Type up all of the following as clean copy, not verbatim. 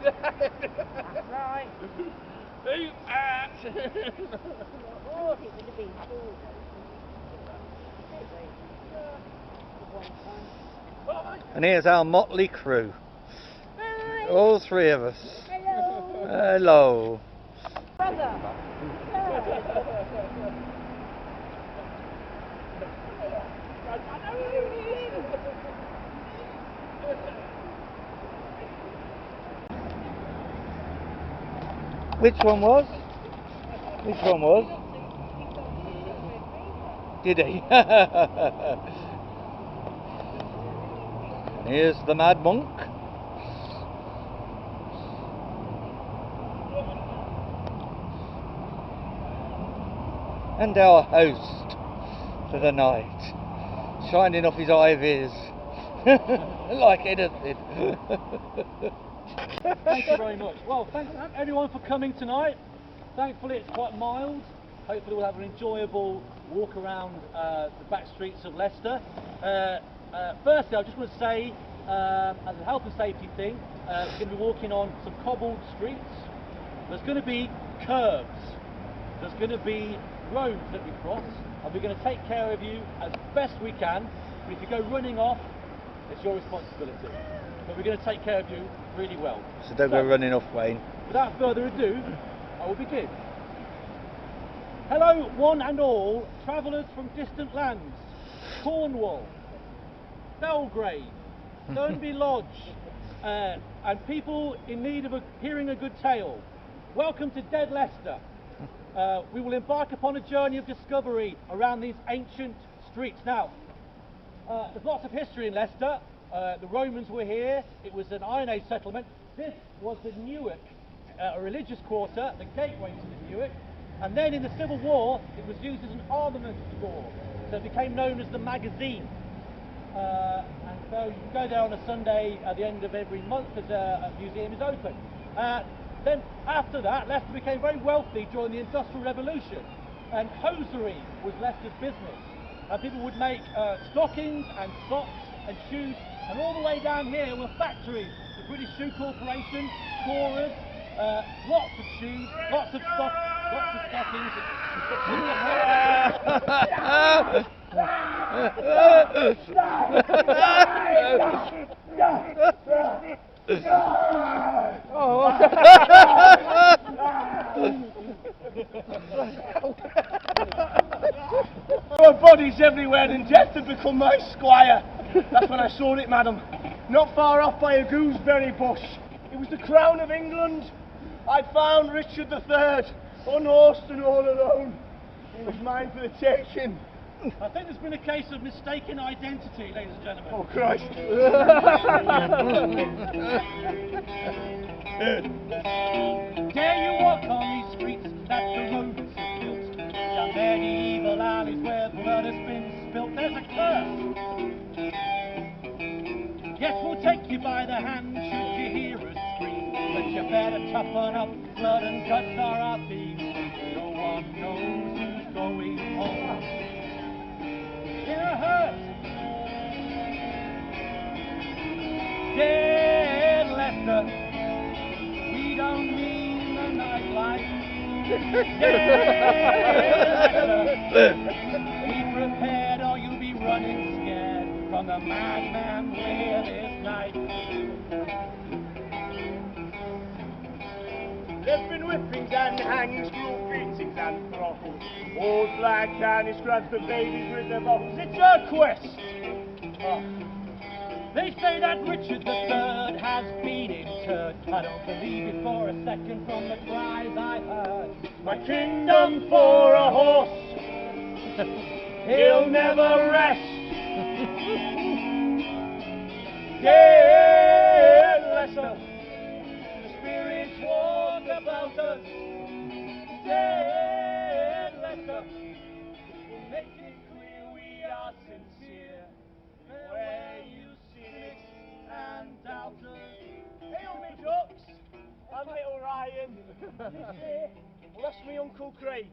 That's right. Eat that! Oh, it would have been cool though. And here's our motley crew. Hi. All three of us. Hello. Hello. Brother. Which one was? Which one was? Did he? Here's the Mad Monk. And our host for the night, shining off his eye-vis like anything. Thank you very much. Well, thanks everyone for coming tonight. Thankfully it's quite mild. Hopefully we'll have an enjoyable walk around the back streets of Leicester. Firstly, I just want to say, as a health and safety thing, we're going to be walking on some cobbled streets. There's going to be curbs. There's going to be roads that we cross, and we're going to take care of you as best we can. But if you go running off, it's your responsibility. But we're going to take care of you really well. So don't go running off, Wayne. Without further ado, I will begin. Hello, one and all, travellers from distant lands, Cornwall, Belgrade, Thurnby Lodge, and people in need of hearing a good tale. Welcome to Dead Leicester. We will embark upon a journey of discovery around these ancient streets. Now, there's lots of history in Leicester. The Romans were here. It was an Iron Age settlement. This was the Newark, a religious quarter, the gateway to the Newark. And then in the Civil War, it was used as an armament store. So it became known as the Magazine. And so you can go there on a Sunday at the end of every month as a museum is open. Then after that, Leicester became very wealthy during the Industrial Revolution. And hosiery was Leicester's business. People would make stockings and socks and shoes. And all the way down here were factories. The British Shoe Corporation, Corers, lots of shoes, lots of stockings. There were bodies everywhere and death had become my squire. That's when I saw it, madam. Not far off by a gooseberry bush. It was the crown of England. I found Richard III, unhorsed and all alone. He was mine for the taking. I think there's been a case of mistaken identity, ladies and gentlemen. Oh, Christ. Dare you walk on these streets that the Romans have built? Down medieval alleys where blood has been spilt, there's a curse. Yes, we'll take you by the hand should you hear us scream, but you better toughen up, blood and guts are our theme. No one knows who's going home. Hear a hearse. Dead Leicester, we don't mean the nightlife. Dead Leicester, be prepared or you'll be running scared from the madman lair this night. There's been whippings and hangings, cruel beatings and throttles. Old black candy scrubs the babies with their bottles. It's your quest! Oh. They say that Richard III has been interred. I don't believe it for a second from the cries I heard. My kingdom for a horse, he'll never rest. Dead Leicester, the spirits walk about us. Dead Leicester, we'll make it clear we are sincere. Where you cynics and doubters. Hail me ducks, I'm little Ryan. Well, that's me Uncle Craig.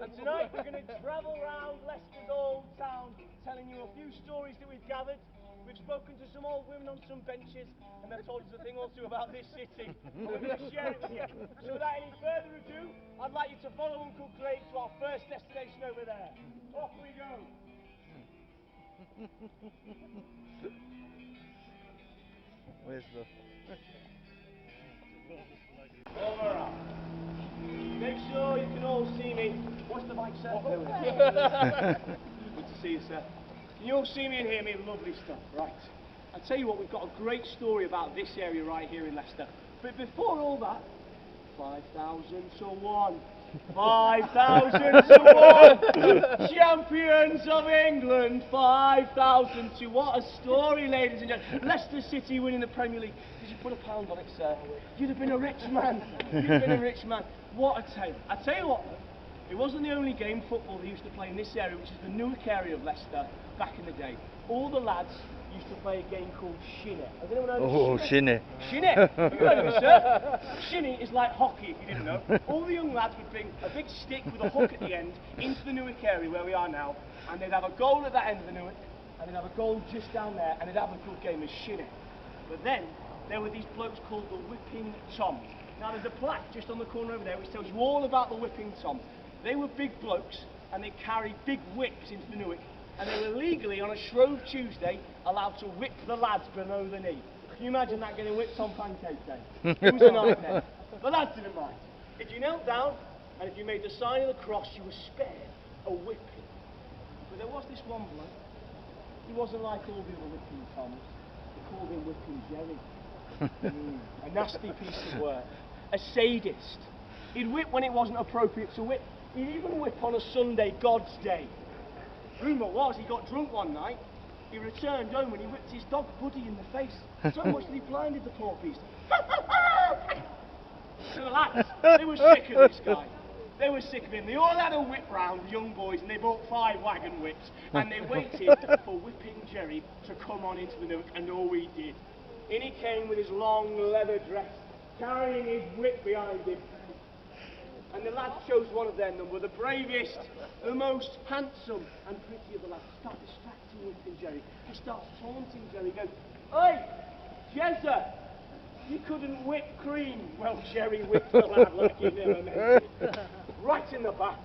And tonight we're going to travel around Leicester's old town, telling you a few stories that we've gathered We've spoken to some old women on some benches, and they've told us a thing or two about this city. And we're going to share it with you. So without any further ado, I'd like you to follow Uncle Craig to our first destination over there. Off we go. Where's the... Alright. Make sure you can all see me. What's the mic, sir? Good to see you, sir. Can you all see me and hear me? Lovely stuff. Right. I'll tell you what, we've got a great story about this area right here in Leicester. But before all that, 5,000 to 1. 5,000 to 1! Champions of England, 5,000 to 1. What a story, ladies and gentlemen. Leicester City winning the Premier League. Did you put a pound on it, sir? You'd have been a rich man. You'd have been a rich man. What a tale. I tell you what, it wasn't the only game football they used to play in this area, which is the Newark area of Leicester, back in the day. All the lads used to play a game called shinny. Has anyone heard of shinny? Shinny! Have you heard of it, sir? Shinny is like hockey, if you didn't know. All the young lads would bring a big stick with a hook at the end into the Newark area where we are now, and they'd have a goal at that end of the Newark, and they'd have a goal just down there, and they'd have a good game of shinny. But then, there were these blokes called the Whipping Toms. Now there's a plaque just on the corner over there which tells you all about the Whipping Toms. They were big blokes, and they carried big whips into the Newark, and they were legally, on a Shrove Tuesday, allowed to whip the lads below the knee. Can you imagine that, getting whipped on pancake day? It was a nightmare. The lads didn't mind. If you knelt down, and if you made the sign of the cross, you were spared a whipping. But there was this one bloke. He wasn't like all the other Whipping Toms. They called him Whipping Jerry. A nasty piece of work. A sadist. He'd whip when it wasn't appropriate to whip. He'd even whip on a Sunday, God's day. Rumour was he got drunk one night. He returned home and he whipped his dog Buddy in the face. So much that he blinded the poor beast. So the lads, they were sick of this guy. They were sick of him. They all had a whip round, young boys, and they bought 5 wagon whips. And they waited for Whipping Jerry to come on into the Newark, and all he did. In he came with his long leather dress, carrying his whip behind him. And the lads chose one of their number, the bravest, the most handsome and pretty of the lads. Start distracting Whipping Jerry. He starts taunting Jerry. He goes, "Oi, Jezza, you couldn't whip cream." Well, Jerry whipped the lad like he never meant it. Right in the back.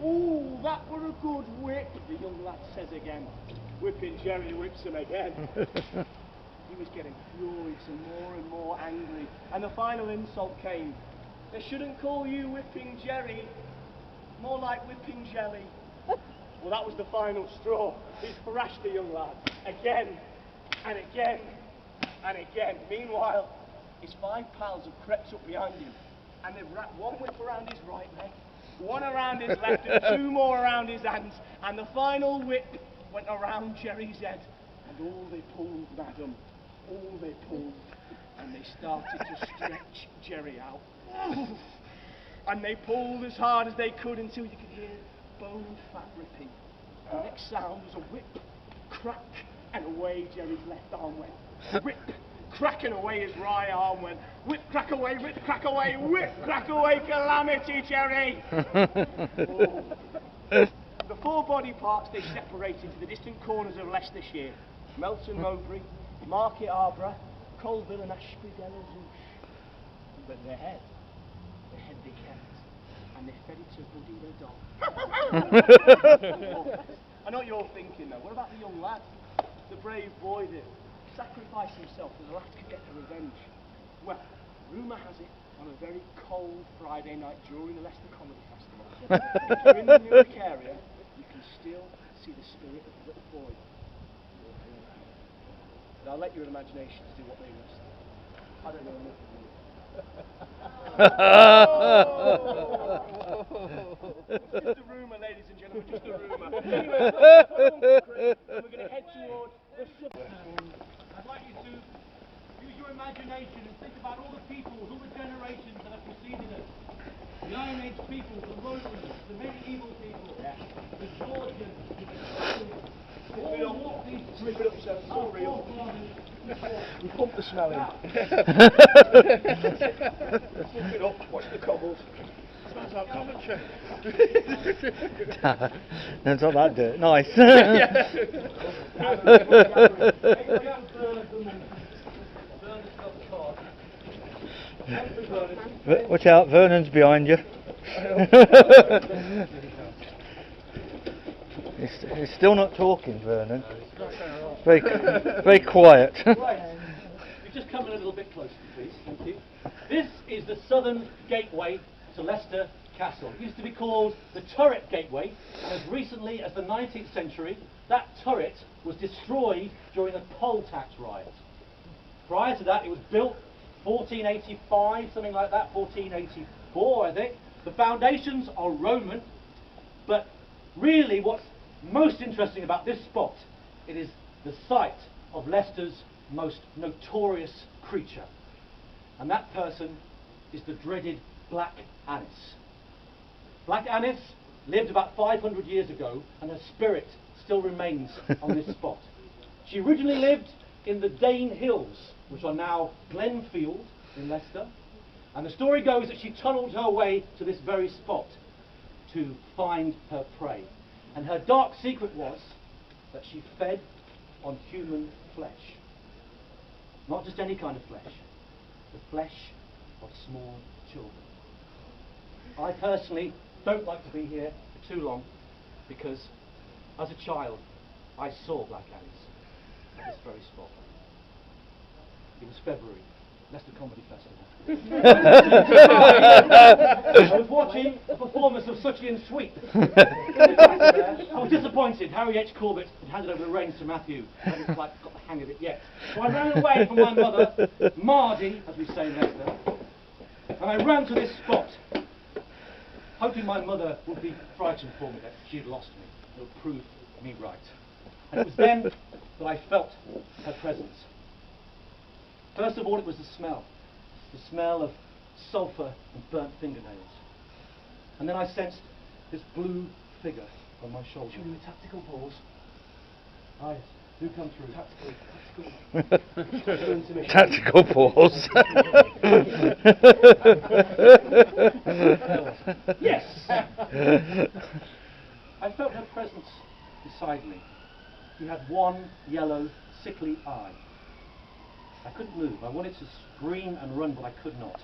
"Ooh, that were a good whip," the young lad says again. Whipping Jerry whips him again. He was getting furious and more angry. And the final insult came. "They shouldn't call you Whipping Jerry, more like whipping jelly." Well, that was the final straw. He thrashed the young lad again and again and again. Meanwhile, his 5 pals have crept up behind him, and they've wrapped one whip around his right leg, one around his left, and 2 more around his hands, and the final whip went around Jerry's head. And all they pulled, madam, all they pulled, and they started to stretch Jerry out. And they pulled as hard as they could until you could hear bone fat ripping. The next sound was a whip, crack, and away Jerry's left arm went. Whip, crack, and away his right arm went. Whip, crack away, whip, crack away, whip, crack away, calamity, Jerry! Oh. The 4 body parts they separated to the distant corners of Leicestershire: Melton Mowbray, Market Arborough, Colville, and Ashby de la Zouche. But their head they kept, and they fed it to Buddy the dog. I know what you're thinking though, what about the young lad? The brave boy that sacrificed himself so the lads could get their revenge. Well, rumour has it, on a very cold Friday night during the Leicester Comedy Festival, if you're in the Newark area, you can still see the spirit of the little boy walking around. But I'll let your imaginations do what they must. I don't know enough of you. Just a rumour, ladies and gentlemen, just a rumour. Anyway, we're going to head towards the I'd like you to use your imagination and think about all the peoples, all the generations that have preceded us. The Iron Age people, the Romans, the medieval people, the Georgians, the Italians. All walked these streets. Rip it up, sir. It's all real. We pump the smell in. Flip it up, watch the cobbles. Smells like Coventry. No, it's not that dirt. Nice. Watch out, Vernon's behind you. He's still not talking, Vernon. Very, very quiet. Right. You just come in a little bit closer, please. Thank you. This is the southern gateway to Leicester Castle. It used to be called the Turret Gateway, and as recently as the 19th century, that turret was destroyed during the poll tax riot. Prior to that, it was built 1485, something like that, 1484, I think. The foundations are Roman, but really what's most interesting about this spot, it is the site of Leicester's most notorious creature. And that person is the dreaded Black Annis. Black Annis lived about 500 years ago, and her spirit still remains on this spot. She originally lived in the Dane Hills, which are now Glenfield in Leicester. And the story goes that she tunnelled her way to this very spot to find her prey. And her dark secret was that she fed on human flesh. Not just any kind of flesh, the flesh of small children. I personally don't like to be here for too long because as a child I saw Black Annis at this very spot. It was February, Leicester Comedy Festival. I was watching a performance of Suchi and Sweet. I was disappointed. Harry H. Corbett had handed over the reins to Matthew. I hadn't quite got the hang of it yet. So I ran away from my mother, Mardy, as we say in Leicester, and I ran to this spot, hoping my mother would be frightened for me that she had lost me. It would prove me right. And it was then that I felt her presence. First of all, it was the smell of sulphur and burnt fingernails. And then I sensed this blue figure on my shoulder. Should we do a tactical pause? Ah, yes. Do come through. Tactical pause. Yes! I felt her presence beside me. She had one yellow, sickly eye. I couldn't move. I wanted to scream and run, but I could not.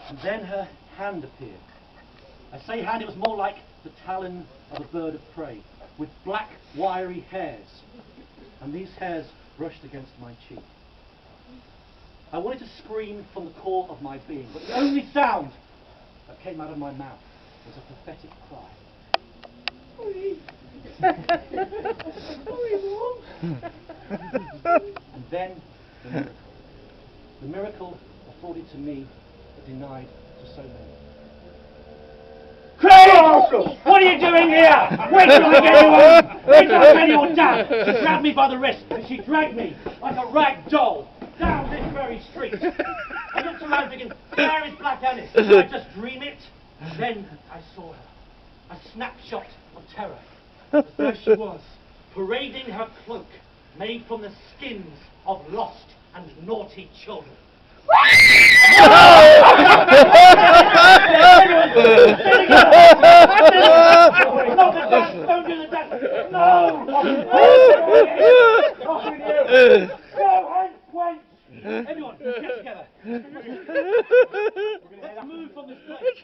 And then her hand appeared. I say hand, it was more like the talon of a bird of prey, with black, wiry hairs. And these hairs brushed against my cheek. I wanted to scream from the core of my being, but the only sound that came out of my mouth was a pathetic cry. And then the miracle. The miracle afforded to me but denied to so many. Craig! What are you doing here? Wait till I get you home! Wait till I tell your dad! She grabbed me by the wrist and she dragged me like a rag doll down this very street. I looked around thinking, where is Black Annis? Did I just dream it? Then I saw her. A snapshot of terror. There she was, parading her cloak made from the skins of lost and naughty children. Not the dance! Don't do the dance! No! Go and wench! Everyone, get together. We're going to move from this place.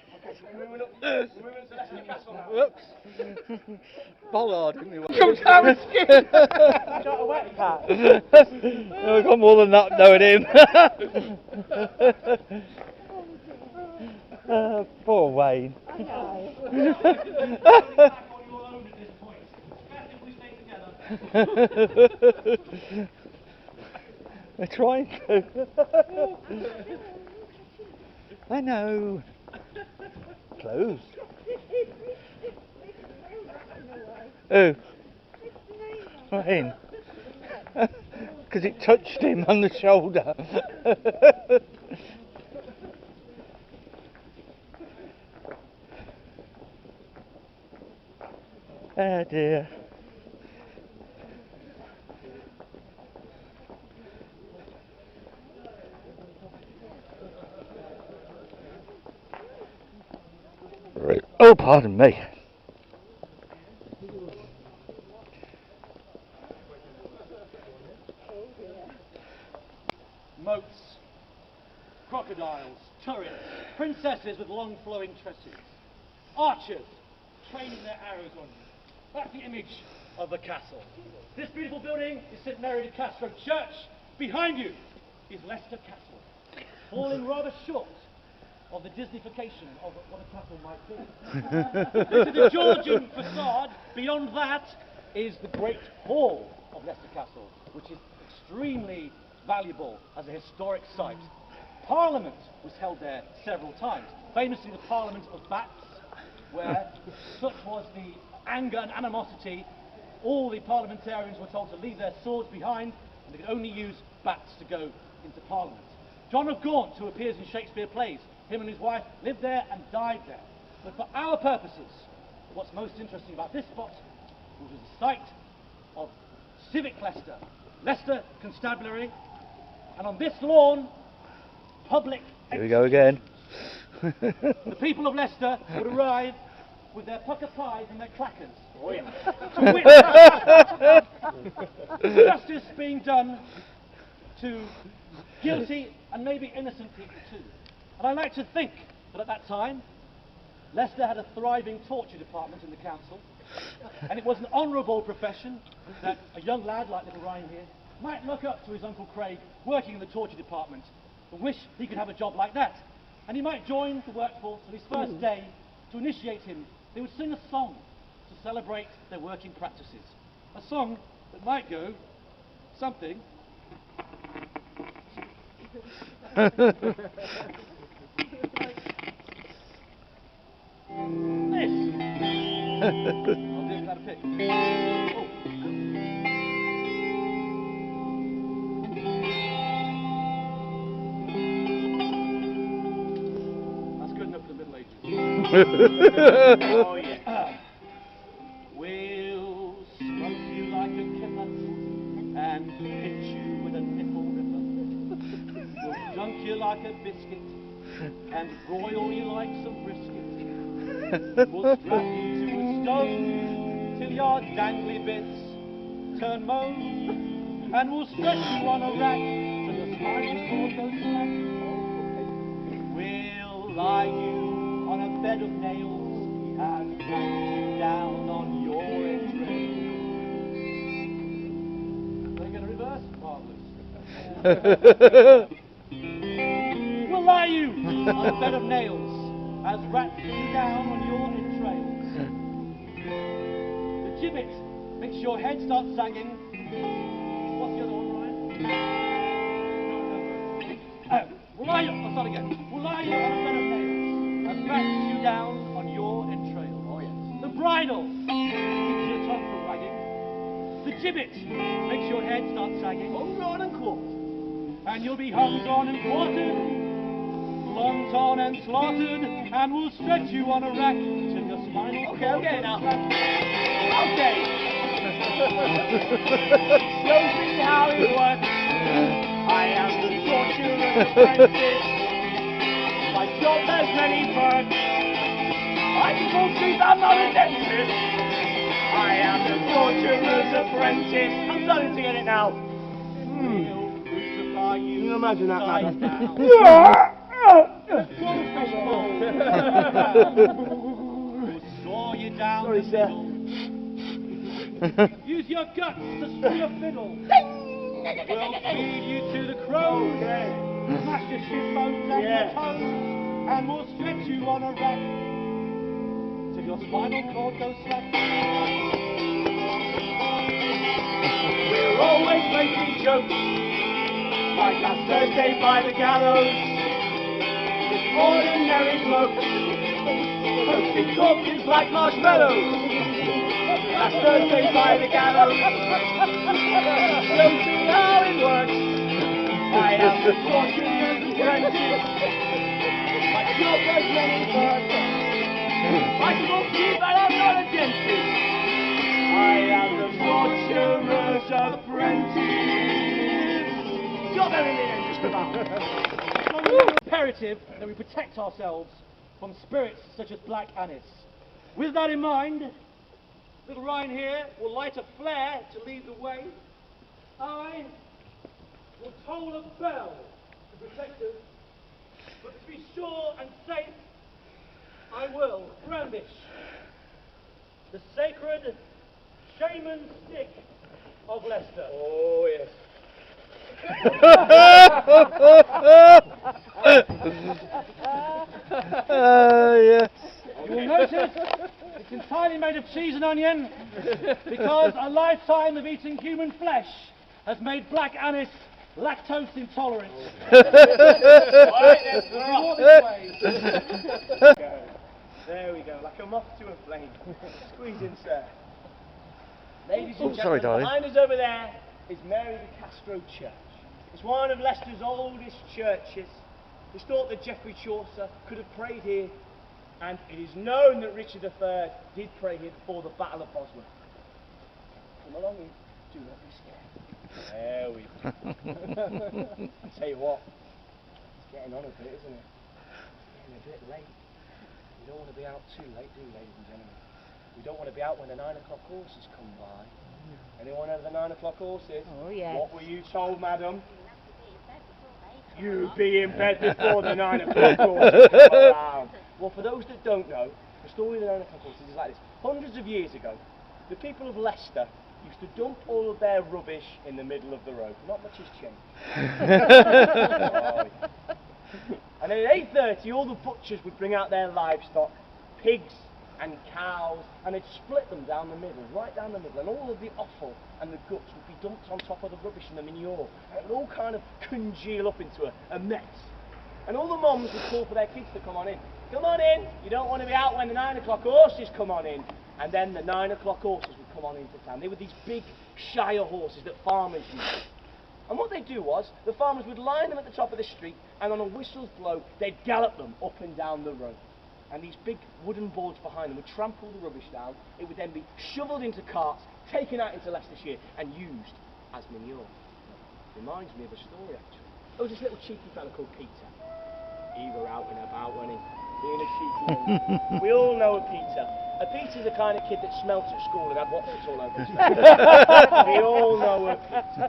We're moving to Leicester Castle now. Whoops. Bollard, didn't you? Come down and skin! Got a wet cat. No, we've got more than that knowing him. Poor Wayne. We're trying to. I know. Close. Who? Wayne. Because it touched him on the shoulder. Oh dear. Oh, pardon me. Moats, crocodiles, turrets, princesses with long flowing tresses, archers training their arrows on you. That's the image of the castle. This beautiful building is St Mary de Castro Church. Behind you is Leicester Castle, falling rather short of the Disneyfication of what a castle might be. To the Georgian facade, beyond that is the Great Hall of Leicester Castle, which is extremely valuable as a historic site. Parliament was held there several times, famously the Parliament of Bats, where such was the anger and animosity, all the parliamentarians were told to leave their swords behind and they could only use bats to go into Parliament. John of Gaunt, who appears in Shakespeare plays, him and his wife lived there and died there. But for our purposes, what's most interesting about this spot, which is the site of Civic Leicester, Leicester Constabulary, and on this lawn, public Here we go again. the people of Leicester would arrive with their pucker pies and their crackers to witness justice being done to guilty and maybe innocent people too. And I like to think that at that time, Leicester had a thriving torture department in the council, and it was an honourable profession that a young lad like little Ryan here might look up to his Uncle Craig working in the torture department and wish he could have a job like that. And he might join the workforce on his first day. To initiate him, they would sing a song to celebrate their working practices. A song that might go something. This. I'll do it without a pick. Oh. Oh yeah. We'll smoke you like a kipper and hit you with a nipple ripper. We'll dunk you like a biscuit and broil you like some brisket. We'll strap you to a stone till your dangly bits turn moan, and we'll stretch you on a rack till your spinal cord goes slack. We'll lie you on a bed of nails and hang you down on your entrails. Are you going to reverse? Marvellous. We'll lie you on a bed of nails as rats you down on your entrails. The gibbet makes your head start sagging. What's the other one, Ryan? We'll lie you, I'll start again. We'll lie you on a bed of nails and rats you down on your entrails. Oh yes. The bridle keeps your tongue from wagging. The gibbet makes your head start sagging. Hung, drawn and quartered. And you'll be hung, drawn and quartered, long torn and slaughtered, and we'll stretch you on a rack till your spinal cord. Okay, now. Okay. Shows me how it works. I am the torturer's apprentice. My job has many perks. I can pull teeth, I'm not a dentist. I am the torturer's apprentice. I'm starting to get it now. We'll crucify you. Can you imagine that, man? We'll saw you down the middle. Use your guts to string a fiddle. We'll feed you to the crows. Smash your shin bones and your toes. And we'll stretch you on a rack till your spinal cord goes slack. We're always making jokes, like last Thursday by the gallows. This ordinary bloke toasting corpses like marshmallows. Last Thursday by the gallows. Shows me how it works. I am the torturer's apprentice. My job has many perks. I can walk teeth and I'm not a dentist. I am the torturer's apprentice. Got everything in just about. It's imperative that we protect ourselves from spirits such as black anise. With that in mind, little Ryan here will light a flare to lead the way. I will toll a bell to protect us, but to be sure and safe, I will brandish the sacred shaman stick of Leicester. Oh, yes. Yes. You will notice it's entirely made of cheese and onion because a lifetime of eating human flesh has made Black Annis lactose intolerant. Right, then, we're off this way. There we go, like a moth to a flame. Squeeze in, sir. Ladies and Oh, sorry, gentlemen, darling. behind us over there is Mary de Castro Church. It's one of Leicester's oldest churches. It's thought that Geoffrey Chaucer could have prayed here, and it is known that Richard III did pray here before the Battle of Bosworth. Come along in, do not be scared. There we go. I tell you what, it's getting on a bit, isn't it? It's getting a bit late. We don't want to be out too late, do we, ladies and gentlemen? We don't want to be out when the 9 o'clock horses come by. Anyone know the 9 o'clock horses? Oh, yes. What were you told, madam? You'd be in bed before the 9 o'clock horses come around. Well, for those that don't know, the story of the 9 o'clock horses is like this. Hundreds of years ago, the people of Leicester used to dump all of their rubbish in the middle of the road. Not much has changed. Oh, and then at 8:30, all the butchers would bring out their livestock, pigs and cows, and they'd split them down the middle, right down the middle, and all of the offal and the guts would be dumped on top of the rubbish and the manure, and it would all kind of congeal up into a mess. And all the mums would call for their kids to come on in. Come on in, you don't want to be out when the 9 o'clock horses come on in. And then the 9 o'clock horses would come on into town. They were these big shire horses that farmers used. And what they'd do was, the farmers would line them at the top of the street, and on a whistle's blow, they'd gallop them up and down the road. And these big wooden boards behind them would trample the rubbish down. It would then be shoveled into carts, taken out into Leicestershire, and used as manure. Reminds me of a story, actually. There was this little cheeky fella called Peter. He were out and about, wasn't he? Being a cheeky one. We all know a Peter. A Peter's the kind of kid that smelt at school and had Watfords all over his face. We all know a Peter.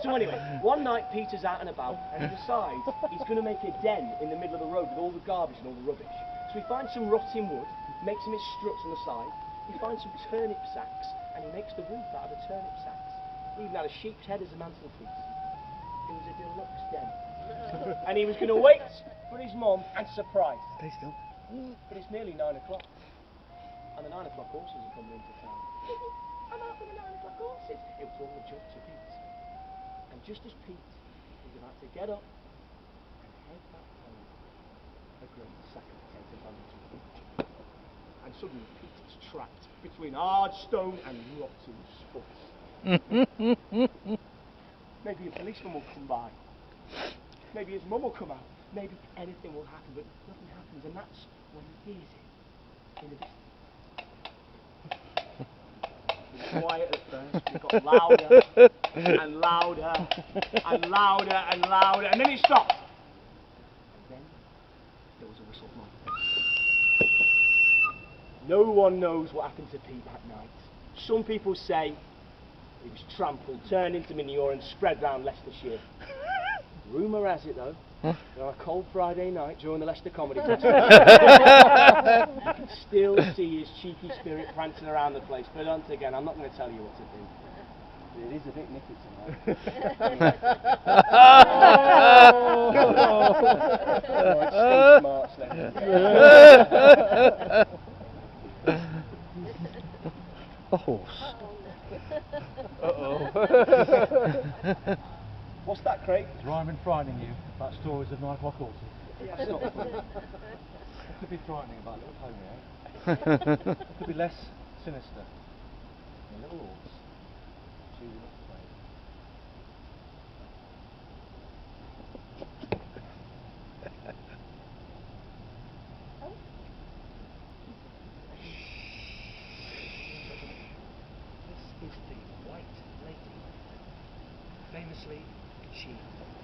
So anyway, one night Peter's out and about and he decides he's going to make a den in the middle of the road with all the garbage and all the rubbish. So he finds some rotting wood, makes him his struts on the side, he finds some turnip sacks and he makes the roof out of the turnip sacks. He even had a sheep's head as a mantelpiece. It was a deluxe den. And he was going to wait for his mum and surprise. Stay still. But it's nearly 9 o'clock. And the 9 o'clock horses are coming into town. I'm out with the 9 o'clock horses. It was all a joke to Pete. And just as Pete was about to get up and head back home, a great sack of potato fell into the beach. And suddenly Pete is trapped between hard stone and rotten spuds. Maybe a policeman will come by. Maybe his mum will come out. Maybe anything will happen, but nothing happens, and that's when he hears it in the distance. It was quiet at first, it got louder and louder and louder and louder, and then it stopped. And then there was a whistle blown. No one knows what happened to Pete that night. Some people say he was trampled, turned into manure and spread round Leicestershire. Rumour has it though, that on a cold Friday night during the Leicester Comedy Festival, you can still see his cheeky spirit prancing around the place. But once again, I'm not going to tell you what to do. But it is a bit nicky tonight. Oh, it's so smart, A horse. Uh-oh. What's that, Craig? Has Ryan been frightening you about stories of 9 o'clock horses? Yeah, it's not funny. It could be frightening about little pony, eh? It could be less sinister. A little horse. Choosing not to play. This is the White Lady. Famously, she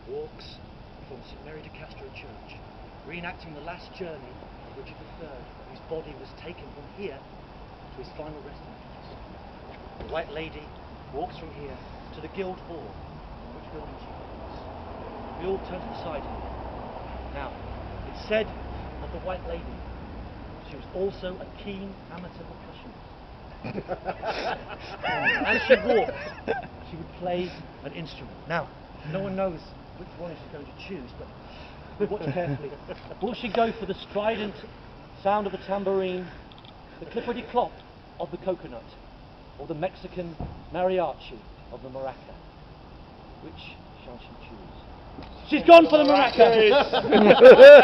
walks from St Mary de Castro Church, reenacting the last journey Richard III, whose body was taken from here to his final resting place. The White Lady walks from here to the Guild Hall, which building she belongs. We all turn to the side here. Now, it's said of the White Lady, she was also a keen amateur percussionist. As she walked, she would play an instrument. Now, no one knows which one she's going to choose, but watch carefully. Will she go for the strident sound of the tambourine, the clippity-clop of the coconut, or the Mexican mariachi of the maraca? Which shall she choose? She's gone for the maraca!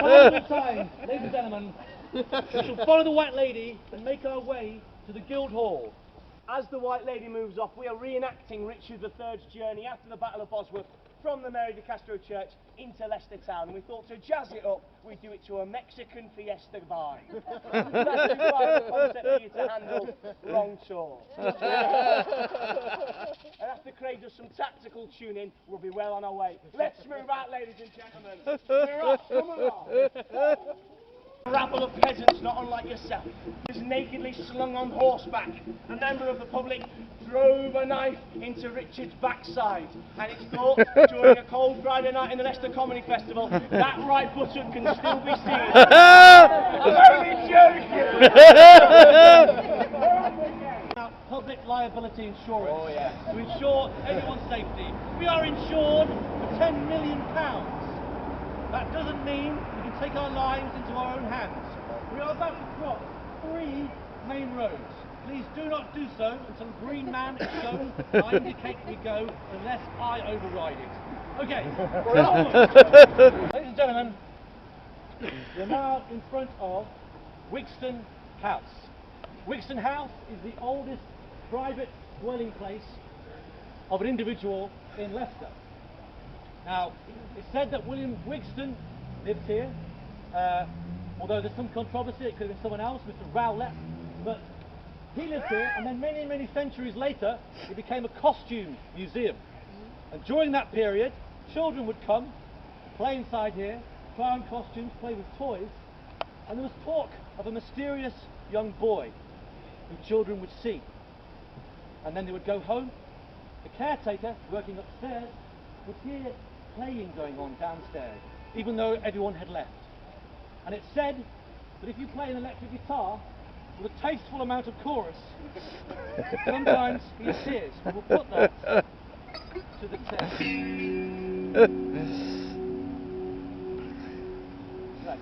Final time, ladies and gentlemen. We shall follow the White Lady and make our way to the Guild Hall. As the White Lady moves off, we are reenacting Richard III's journey after the Battle of Bosworth from the Mary de Castro Church into Leicester Town. And we thought to jazz it up, we'd do it to a Mexican fiesta vibe. That's quite a concept for you to handle wrong tour. And after Craig does some tactical tuning, we'll be well on our way. Let's move out, ladies and gentlemen. We're off, come along. A rabble of peasants not unlike yourself was nakedly slung on horseback. A member of the public drove a knife into Richard's backside, and it's thought during a cold Friday night in the Leicester Comedy Festival that right buttock can still be seen. I'm only joking! Now, public liability insurance. Oh, yeah. To ensure everyone's safety, we are insured for £10 million. That doesn't mean we can take our lives into our own hands. We are about to cross 3 main roads. Please do not do so until a green man is shown. I indicate we go unless I override it. Okay, we're on. Ladies and gentlemen, we're now in front of Wigston House. Wigston House is the oldest private dwelling place of an individual in Leicester. Now, it's said that William Wigston lived here, although there's some controversy, it could have been someone else, Mr. Rowlett, but he lived here, and then many, many centuries later, it became a costume museum. And during that period, children would come, play inside here, try on costumes, play with toys, and there was talk of a mysterious young boy who children would see. And then they would go home. The caretaker, working upstairs, would hear playing going on downstairs, even though everyone had left. And it's said that if you play an electric guitar with a tasteful amount of chorus, sometimes he appears. We'll put that to the test. Right.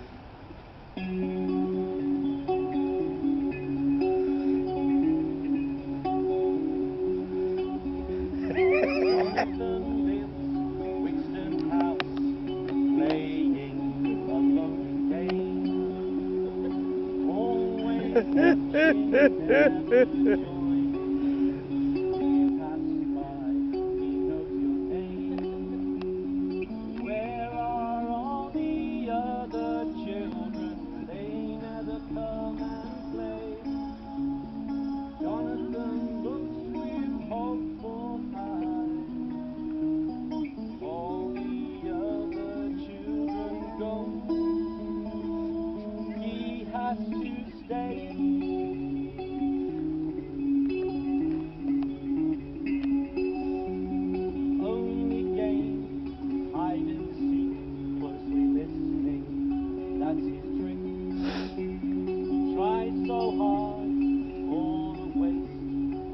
Where are all the other children? They never come and play. Jonathan looks with hopeful eyes. All the other children go. He has to stay. Only games, hide and seek, closely listening, that's his trick. Tried so hard, all a waste,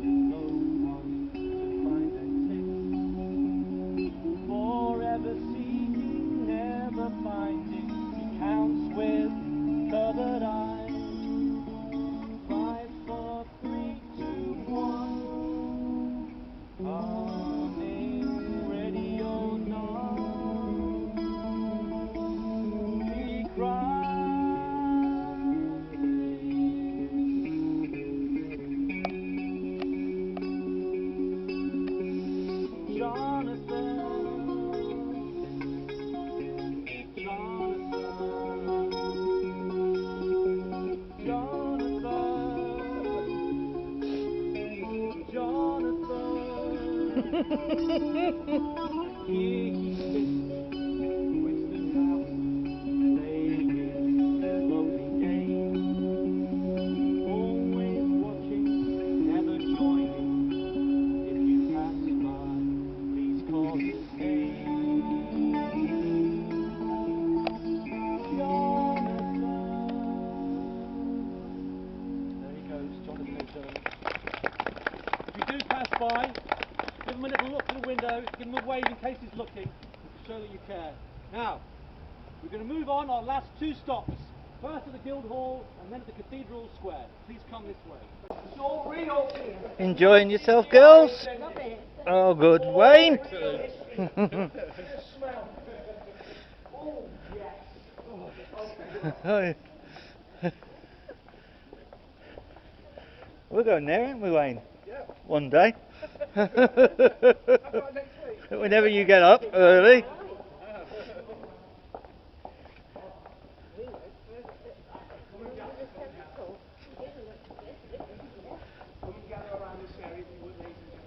there's no one to find and taste. Forever seeking, never finding, he counts with covered eyes. 5, 4, 3, 2, 1. Coming, ready or not, he cries. Jonathan, Here he sits, Wigston House, playing his lonely game. just looking to show that you care. Now, we're going to move on our last 2 stops. First at the Guildhall and then at the Cathedral Square. Please come this way. So real. Enjoying yourself, girls? Love it. Oh, good. Wayne? Smell. Oh, yes. Oh. We're going there, aren't we, Wayne? Yeah. One day. How about next week? Whenever you get up early.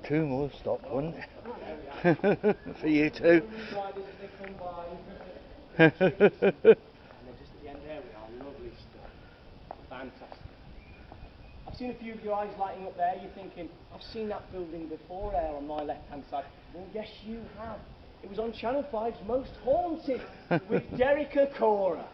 Two more stops, wouldn't it? For you two. And then just at the end there we are, lovely stuff. Fantastic. I've seen a few of your eyes lighting up there. You're thinking, I've seen that building before there on my left-hand side. Well, yes, you have. It was on Channel 5's Most Haunted with Derek Acora.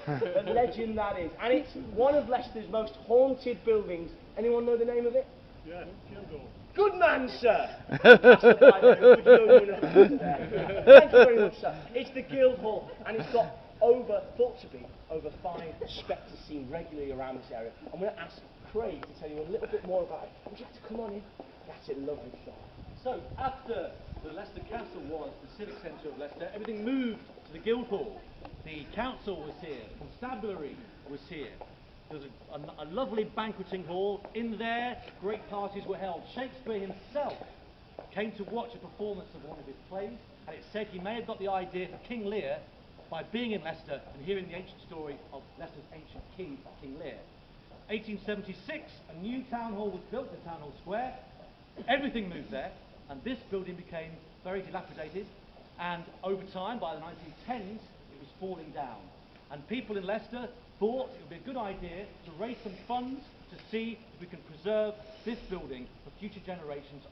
The legend that is. And it's one of Leicester's most haunted buildings. Anyone know the name of it? Yeah, Guildhall. Good man, sir. That's the guy there, good young there. Thank you very much, sir. It's the Guildhall, and it's got thought to be over 5 spectres seen regularly around this area. I'm going to ask Craig to tell you a little bit more about it. Would you like to come on in? That's it, lovely stuff. So, after the Leicester Castle was the civic centre of Leicester, everything moved to the Guildhall. The council was here, constabulary was here. There was a lovely banqueting hall. In there, great parties were held. Shakespeare himself came to watch a performance of one of his plays, and it said he may have got the idea for King Lear by being in Leicester and hearing the ancient story of Leicester's ancient king, King Lear. 1876, a new town hall was built in Town Hall Square. Everything moved there, and this building became very dilapidated, and over time, by the 1910s, it was falling down. And people in Leicester thought it would be a good idea to raise some funds to see if we can preserve this building for future generations.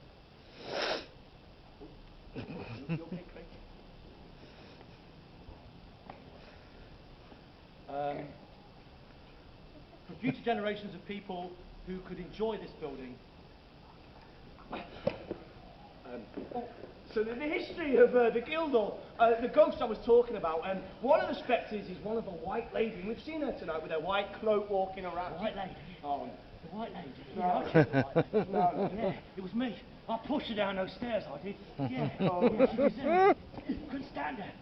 For future generations of people who could enjoy this building. So the history of the Guildhall, the ghost I was talking about, one of the spectres is one of a white lady, and we've seen her tonight with her white cloak walking around. White lady? Oh, The white lady? No. Yeah, I checked the white lady. No. Yeah, it was me. I pushed her down those stairs, I did. Yeah, Oh. yeah, she was there. Couldn't stand her.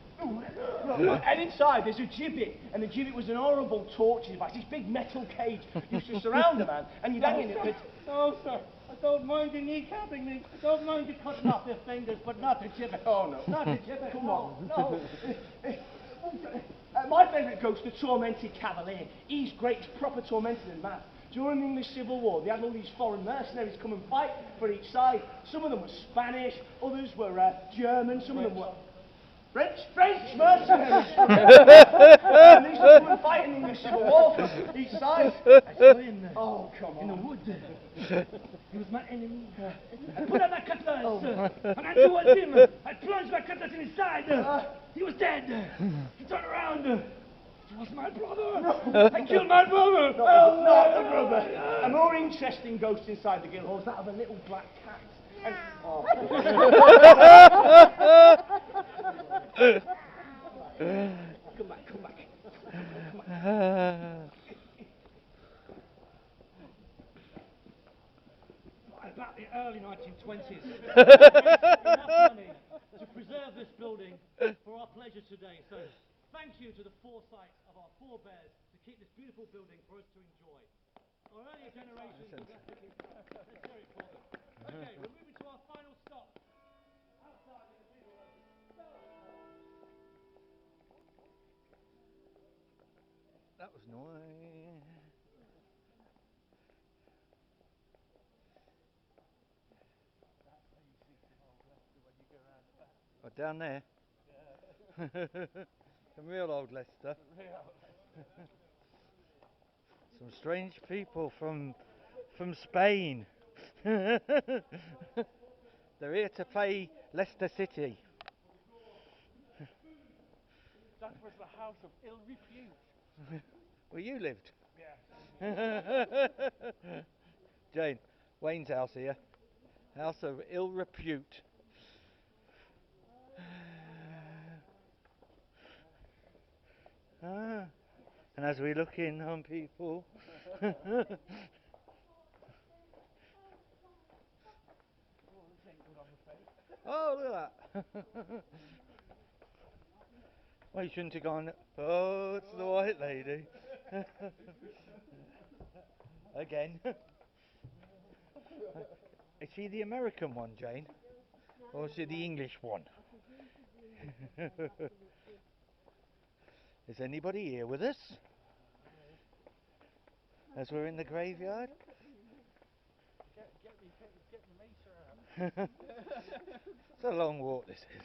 And inside there's a gibbet, and the gibbet was an horrible torture device. This big metal cage used to surround the man, and you'd hang in it. No, sir. I don't mind you kneecapping me. I don't mind you cutting off your fingers, but not the gibbet. Oh no. Not the gibbet. Come on. No. My favourite ghost, the tormented cavalier. He's great, he's proper tormented and mad. During the English Civil War, they had all these foreign mercenaries come and fight for each side. Some of them were Spanish, others were German, some of them were French mercenaries. And these were come and fight in the English Civil War for each side. Oh, come on. In the wood. He was my enemy. I put out my cutlass, and I towards him. I plunged my cutlass in his side. He was dead. He turned around. It was my brother. I killed my brother. Not the brother. A more interesting ghost inside the Guildhall is that of a little black cat. And, oh. Come back. About the early 1920s. Enough money to preserve this building for our pleasure today. So thank you to the foresight of our forebears to keep this beautiful building for us to enjoy. Our earlier generations were definitely necessary for them. Okay, we're moving to our final stop. Outside the cathedral. That was nice. Oh, down there? Yeah. Some real old Leicester. Some strange people from Spain. They're here to play Leicester City. That was the house of ill repute. Where you lived? Yeah. Jane, Wayne's house here. House of ill repute. And as we look in on people, oh, look at that. Well, you shouldn't have gone. Oh, it's the white lady. Again. Is she the American one, Jane? Or is she the English one? Is anybody here with us? As we're in the graveyard? It's a long walk, this is.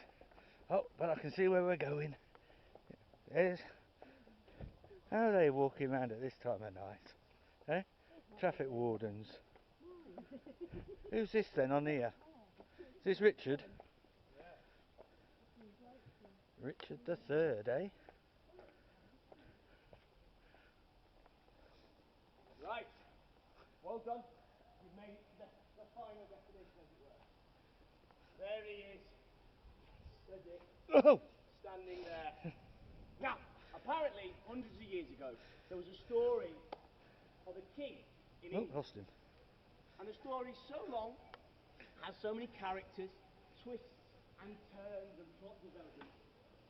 Oh, but I can see where we're going. There's... How are they walking around at this time of night? Eh? Traffic wardens. Who's this then on here? Is this Richard? Richard the Third, eh? Right. Well done. You've made it to the final destination, as it were. There he is. That's it. Oh! Standing there. Now, apparently, hundreds of years ago, there was a story of a king in Oh, England. lost him. And the story's so long, has so many characters, twists and turns and plot developments.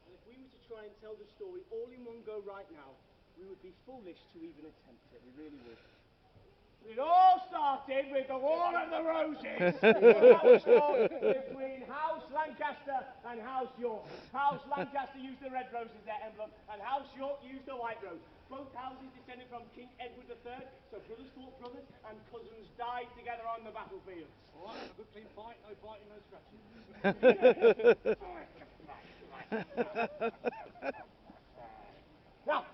And if we were to try and tell the story all in one go right now, we would be foolish to even attempt it. We really would. It all started with the War of the Roses. That was fought between House Lancaster and House York. House Lancaster used the red rose as their emblem, and House York used the white rose. Both houses descended from King Edward III, so brothers fought brothers, and cousins died together on the battlefield. All right, a good clean fight, no biting, no scratching. Now,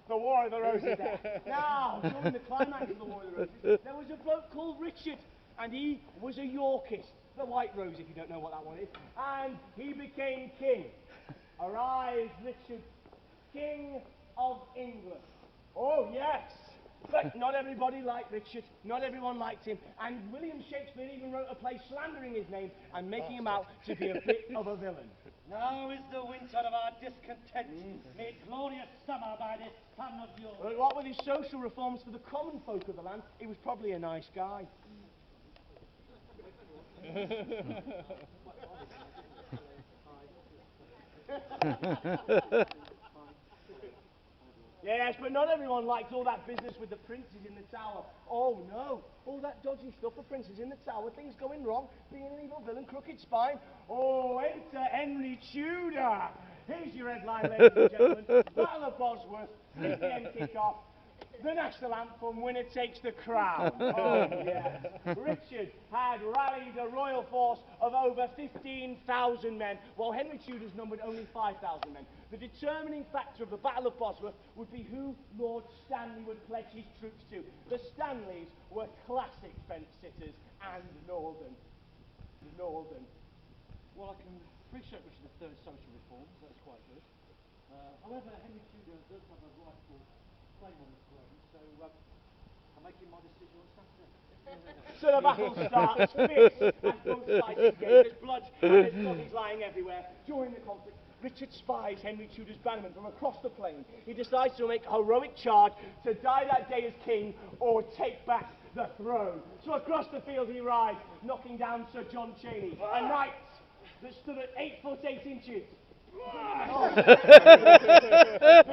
the War of the Roses there. Now, during the climax of the War of the Roses, there was a bloke called Richard, and he was a Yorkist. The White Rose, if you don't know what that one is. And he became king. Arise, Richard, King of England. Oh, yes. But not everybody liked Richard. Not everyone liked him. And William Shakespeare even wrote a play slandering his name and making him out to be a bit of a villain. Now is the winter of our discontent, made glorious summer by this sun of yours. But what with his social reforms for the common folk of the land, he was probably a nice guy. Yes, but not everyone liked all that business with the princes in the tower. Oh no, all that dodgy stuff for princes in the tower, things going wrong, being an evil villain, crooked spine. Oh, enter Henry Tudor. Here's your headline, ladies and gentlemen. Battle of Bosworth, 3 p.m. kick-off. The national anthem, winner takes the crown. Oh, yes. Richard had rallied a royal force of over 15,000 men, while Henry Tudor's numbered only 5,000 men. The determining factor of the Battle of Bosworth would be who Lord Stanley would pledge his troops to. The Stanleys were classic fence-sitters and northern. Well, I can appreciate Richard III's social reforms, that's quite good. However, Henry Tudor does have a rightful claim on the throne, so I'm making my decision on Saturday. So the battle starts, fierce, as both sides engage. There's blood and there's bodies lying everywhere. During the conflict, Richard spies Henry Tudor's bannermen from across the plain. He decides to make a heroic charge to die that day as king or take back the throne. So across the field he rides, knocking down Sir John Cheney, a knight that stood at 8 foot 8 inches. But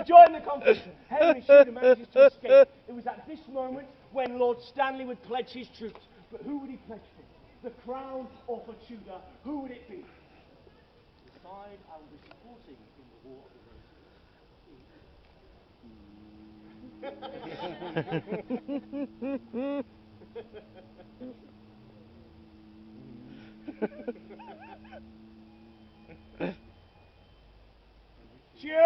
during the conflict, Henry Tudor manages to escape. It was at this moment when Lord Stanley would pledge his troops. But who would he pledge for? The crown or for Tudor? Who would it be? The side I will be supporting in the War of the Tudor!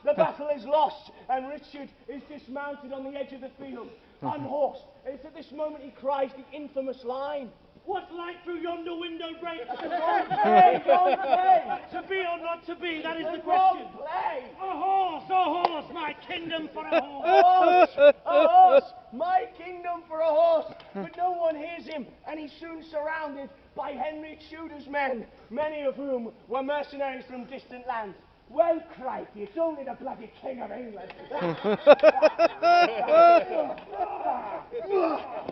The battle is lost, and Richard is dismounted on the edge of the field, unhorsed. And it's at this moment he cries the infamous line. What's light through yonder window break? Don't play! To be or not to be, that is the Don't question. play! A horse, my kingdom for a horse. A horse! My kingdom for a horse! But no one hears him, and he's soon surrounded by Henry Tudor's men, many of whom were mercenaries from distant lands. Well, crikey, it's only the bloody King of England.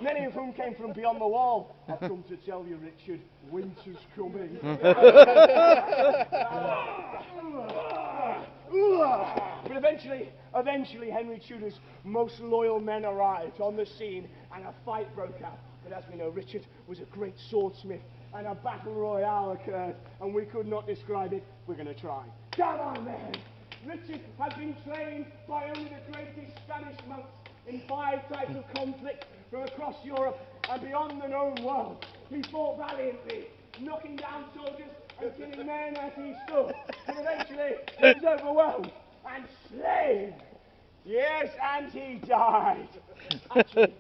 Many of whom came from beyond the wall. I've come to tell you, Richard, winter's coming. But eventually, Henry Tudor's most loyal men arrived on the scene, and a fight broke out. But as we know, Richard was a great swordsmith, and a battle royale occurred, and we could not describe it. We're going to try. Come on, men! Richard had been trained by only the greatest Spanish monks in 5 types of conflict from across Europe and beyond the known world. He fought valiantly, knocking down soldiers and killing men as he stood. But eventually, he was overwhelmed and slain. Yes, and he died. Actually,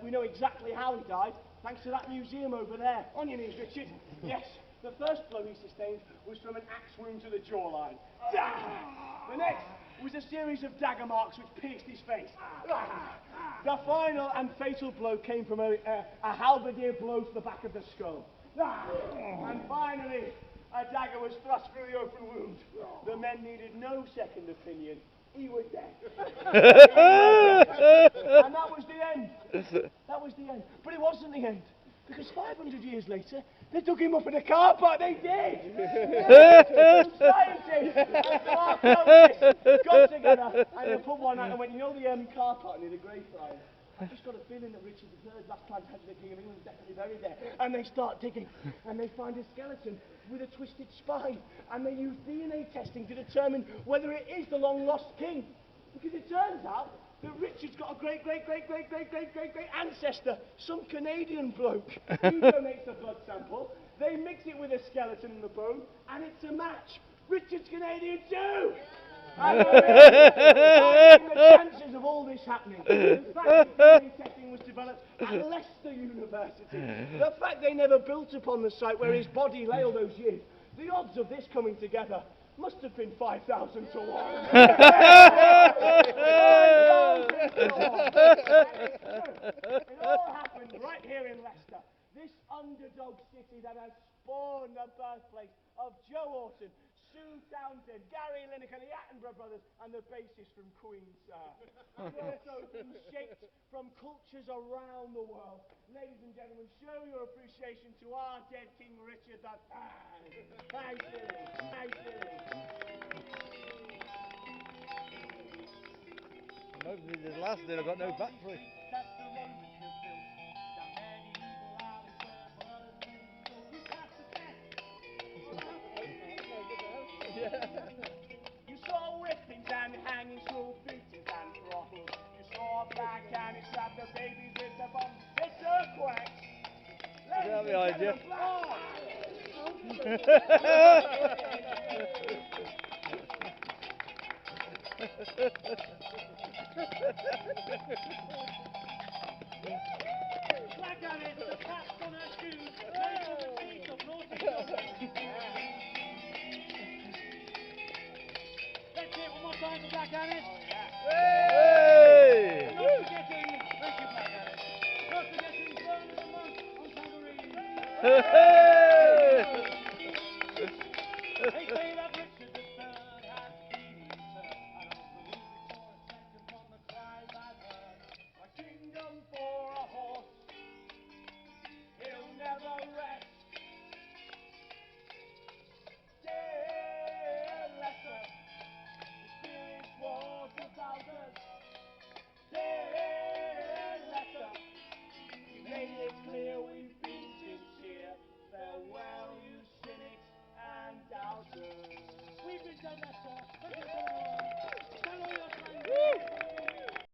we know exactly how he died, thanks to that museum over there. On your knees, Richard. Yes, the first blow he sustained was from an axe wound to the jawline. The next was a series of dagger marks which pierced his face. The final and fatal blow came from a halberdier blow to the back of the skull. And finally, a dagger was thrust through the open wound. The men needed no second opinion. He was dead. And that was the end. That was the end. But it wasn't the end. Because 500 years later, they took him up in a car park. They did. Scientists and archaeologists got together and they put one out and went, you know the car park near the Greyfriars? I've just got a feeling that Richard III, last Plantagenet King of England, is definitely buried there. And they start digging, and they find a skeleton with a twisted spine, and they use DNA testing to determine whether it is the long-lost king. Because it turns out that Richard's got a great ancestor, some Canadian bloke. He donates a blood sample, they mix it with a skeleton and the bone, and it's a match. Richard's Canadian too! And the chances of all this happening, the fact that DNA testing was developed at Leicester University, the fact they never built upon the site where his body lay all those years, the odds of this coming together must have been 5,000 to 1. It all happened right here in Leicester, this underdog city that has spawned the birthplace of Joe Orton, Sue Townsend, Gary Lineker, the Attenborough brothers, and the bassist from Queen's. Also been shaped from cultures around the world. Ladies and gentlemen, show your appreciation to our dead King Richard III. Thank you. Thank you. Nobody did last year, I've got no battery. That's the road Richard built. Down medieval alleys where others didn't go. You passed the test. You saw whippings and hanging school beatings and throttles. You saw black and it slapped the babies with the bombs. It's earthquakes. That behind you. Black on it, the claps on her shoes, made of the feet of naughty children. Let's hear it one more time for Black Annis. Hey! Not forgetting, thank you Black Annis, not forgetting Burn of the Month on tambourine. Hey!